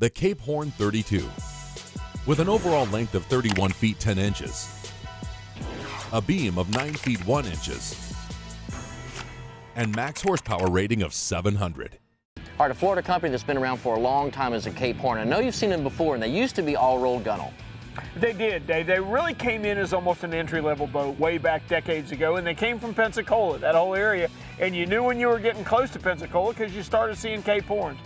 the Cape Horn 32. With an overall length of 31 feet 10 inches, a beam of 9 feet 1 inches, and max horsepower rating of 700. All right, a Florida company that's been around for a long time is the Cape Horn. I know you've seen them before, and they used to be all rolled gunnel. They did, Dave. They really came in as almost an entry-level boat way back decades ago, and they came from Pensacola, that whole area, and you knew when you were getting close to Pensacola because you started seeing Cape Horns.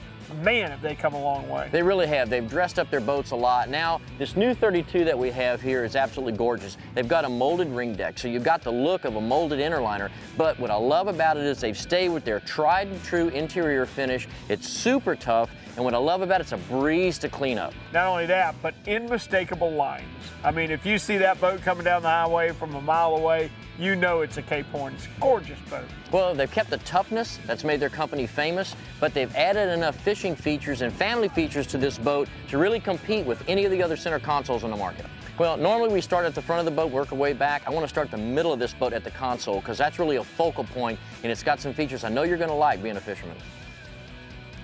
Man, have they come a long way. They really have. They've dressed up their boats a lot. Now, this new 32 that we have here is absolutely gorgeous. They've got a molded ring deck, so you've got the look of a molded interliner, but what I love about it is they've stayed with their tried and true interior finish. It's super tough, and what I love about it's a breeze to clean up. Not only that, but unmistakable lines. I mean, if you see that boat coming down the highway from a mile away, you know it's a Cape Horn. It's a gorgeous boat. Well, they've kept the toughness that's made their company famous, but they've added enough fishing features and family features to this boat to really compete with any of the other center consoles on the market. Well, normally we start at the front of the boat, work our way back. I want to start the middle of this boat at the console because that's really a focal point, and it's got some features I know you're going to like being a fisherman.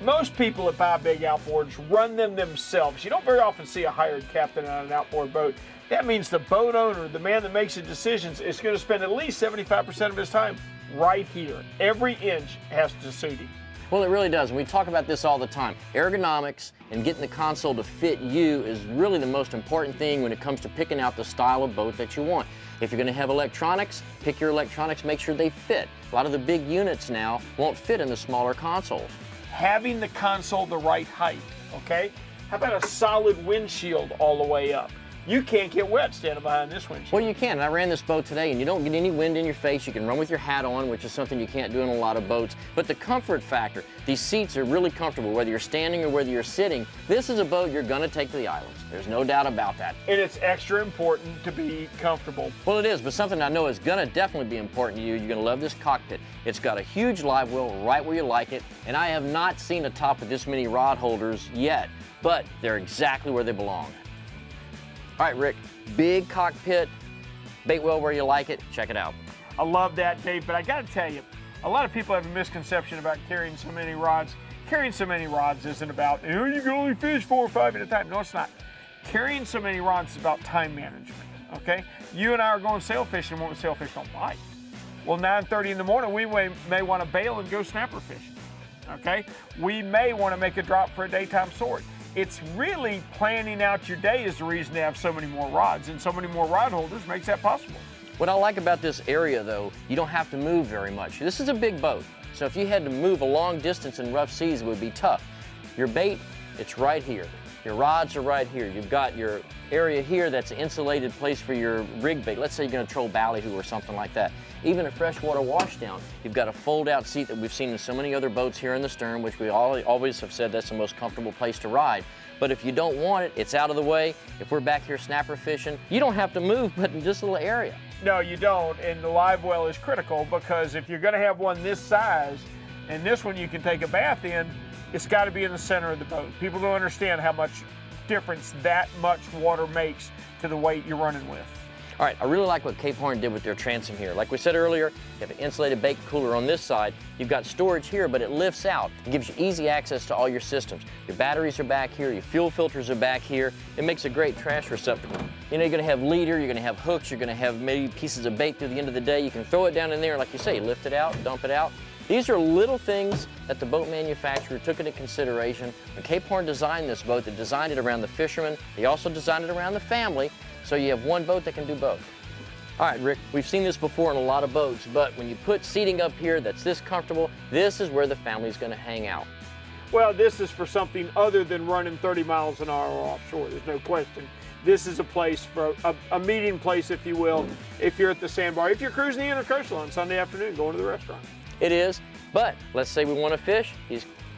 Most people that buy big outboards run them themselves. You don't very often see a hired captain on an outboard boat. That means the boat owner, the man that makes the decisions, is going to spend at least 75% of his time right here. Every inch has to suit him. Well, it really does, and we talk about this all the time. Ergonomics and getting the console to fit you is really the most important thing when it comes to picking out the style of boat that you want. If you're going to have electronics, pick your electronics, make sure they fit. A lot of the big units now won't fit in the smaller consoles. Having the console the right height, okay? How about a solid windshield all the way up? You can't get wet standing behind this windshield. Well, you can. And I ran this boat today, and you don't get any wind in your face. You can run with your hat on, which is something you can't do in a lot of boats. But the comfort factor, these seats are really comfortable, whether you're standing or whether you're sitting. This is a boat you're going to take to the islands. There's no doubt about that. And it's extra important to be comfortable. Well, it is, but something I know is going to definitely be important to you. You're going to love this cockpit. It's got a huge live well right where you like it, and I have not seen a top with this many rod holders yet, but they're exactly where they belong. All right, Rick, big cockpit, bait well where you like it. Check it out. I love that, Dave, but I got to tell you, a lot of people have a misconception about carrying so many rods. Carrying so many rods isn't about, you know, you can only fish 4 or 5 at a time. No, it's not. Carrying so many rods is about time management, okay? You and I are going sail fishing when sailfish don't bite. Well, 9:30 in the morning, we may want to bail and go snapper fishing, okay? We may want to make a drop for a daytime sword. It's really planning out your day is the reason to have so many more rods, and so many more rod holders makes that possible. What I like about this area, though, you don't have to move very much. This is a big boat, so if you had to move a long distance in rough seas, it would be tough. Your bait, it's right here. Your rods are right here. You've got your area here that's an insulated place for your rig bait. Let's say you're going to troll ballyhoo or something like that. Even a freshwater washdown, you've got a fold-out seat that we've seen in so many other boats here in the stern, which we always have said that's the most comfortable place to ride. But if you don't want it, it's out of the way. If we're back here snapper fishing, you don't have to move but in this little area. No, you don't, and the live well is critical because if you're going to have one this size, and this one you can take a bath in, it's got to be in the center of the boat. People don't understand how much difference that much water makes to the weight you're running with. All right, I really like what Cape Horn did with their transom here. Like we said earlier, you have an insulated bait cooler on this side. You've got storage here, but it lifts out. It gives you easy access to all your systems. Your batteries are back here, your fuel filters are back here. It makes a great trash receptacle. You know, you're gonna have leader, you're gonna have hooks, you're gonna have maybe pieces of bait through the end of the day. You can throw it down in there, like you say, lift it out, dump it out. These are little things that the boat manufacturer took into consideration. When Cape Horn designed this boat, they designed it around the fishermen. They also designed it around the family, so you have one boat that can do both. All right, Rick, we've seen this before in a lot of boats, but when you put seating up here that's this comfortable, this is where the family's gonna hang out. Well, this is for something other than running 30 miles an hour offshore, there's no question. This is a place for a meeting place, if you will, if you're at the sandbar, if you're cruising the intercoastal on Sunday afternoon, going to the restaurant. It is, but let's say we want to fish.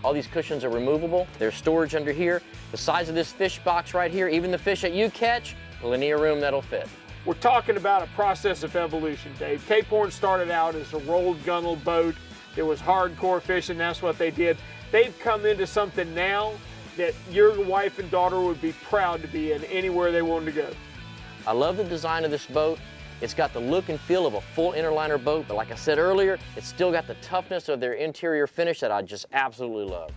All these cushions are removable. There's storage under here. The size of this fish box right here, even the fish that you catch, plenty of room that'll fit. We're talking about a process of evolution, Dave. Cape Horn started out as a rolled gunnel boat. There was hardcore fishing, that's what they did. They've come into something now that your wife and daughter would be proud to be in anywhere they wanted to go. I love the design of this boat. It's got the look and feel of a full interliner boat, but like I said earlier, it's still got the toughness of their interior finish that I just absolutely love.